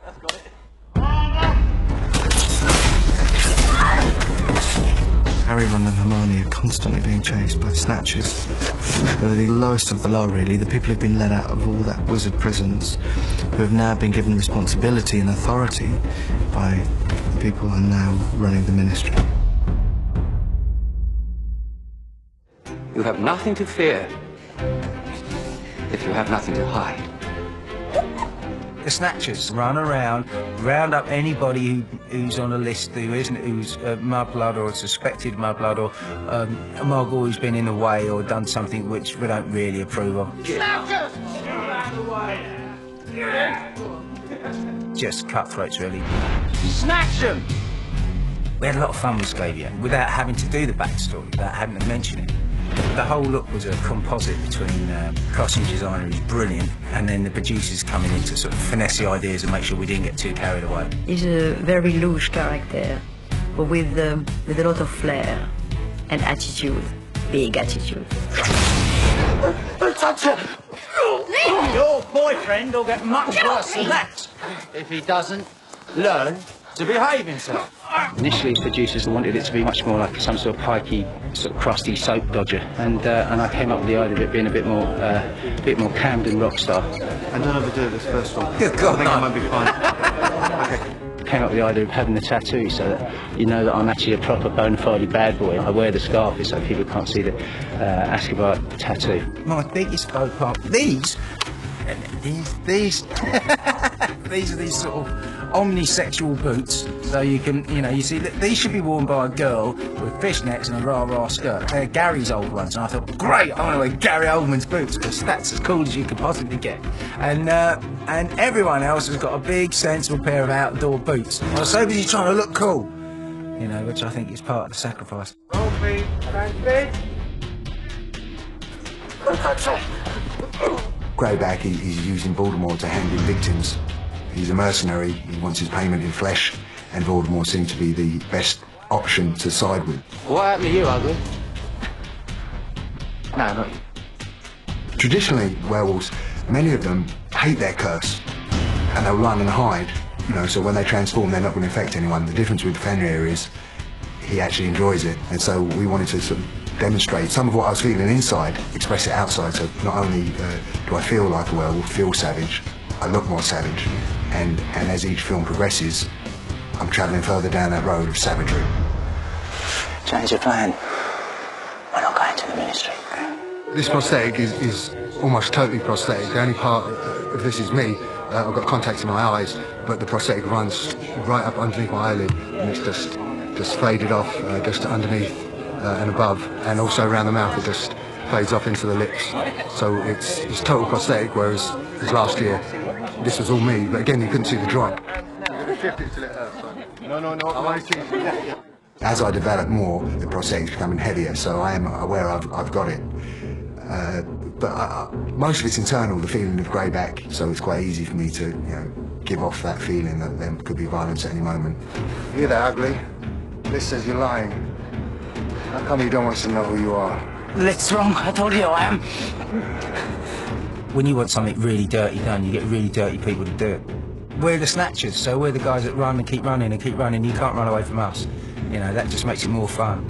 That's got it. Harry, Ron and Hermione are constantly being chased by snatchers. They're the lowest of the low, really, the people who've been let out of all that wizard prisons, who have now been given responsibility and authority by the people who are now running the ministry. You have nothing to fear if you have nothing to hide. The snatchers run around, round up anybody who's on a list who's mudblood or suspected mudblood or a mug who's been in the way or done something which we don't really approve of. Snatchers! Get out of the way! Just cutthroats, really. Snatch them! We had a lot of fun with Scabior without having to do the backstory, without having to mention it. The whole look was a composite between costume designer who's brilliant and then the producers coming in to sort of finesse the ideas and make sure we didn't get too carried away. He's a very loose character, but with a lot of flair and attitude, big attitude. Your boyfriend will get much worse than that if he doesn't learn to behave himself. Initially, producers wanted it to be much more like some sort of pikey, sort of crusty soap dodger, and I came up with the idea of it being a bit more Camden rock star. And don't overdo this first one. Good God, I think no. I might be fine. Okay. Came up with the idea of having the tattoo so that you know that I'm actually a proper bona fide bad boy. I wear the scarf so people can't see the Scabior tattoo. My biggest faux pas, these these are these sort of omnisexual boots, so you can, you see, these should be worn by a girl with fishnets and a rah-rah skirt. They're Gary's old ones, and I thought, great, I want to wear Gary Oldman's boots, because that's as cool as you could possibly get. And everyone else has got a big, sensible pair of outdoor boots. I was so busy trying to look cool, which I think is part of the sacrifice. Roll feet, stand feet. Greyback, he's using Voldemort to hand in victims. He's a mercenary, he wants his payment in flesh, and Voldemort seemed to be the best option to side with. What happened to you, ugly? No, not you. Traditionally, werewolves, many of them hate their curse, and they'll run and hide, so when they transform, they're not going to affect anyone. The difference with Fenrir is he actually enjoys it, and so we wanted to sort of demonstrate some of what I was feeling inside, express it outside, so not only do I feel like a werewolf, feel savage, I look more savage, and as each film progresses, I'm travelling further down that road of savagery. Change your plan. We're not going to the ministry. This prosthetic is almost totally prosthetic. The only part of this is me. I've got contacts in my eyes, but the prosthetic runs right up underneath my eyelid, and it's just faded off just underneath and above, and also around the mouth it just fades off into the lips. So it's total prosthetic, whereas last year this was all me, but again you couldn't see the drop. No, as I develop more, the prosthetic's becoming heavier, so I am aware I've got it. But most of it's internal, the feeling of Greyback, so it's quite easy for me to give off that feeling that there could be violence at any moment. You hear that, ugly? This says you're lying. How come you don't want us to know who you are? It's wrong, I told you I am. When you want something really dirty done, you get really dirty people to do it. We're the snatchers, so we're the guys that run and keep running and keep running. You can't run away from us. That just makes it more fun.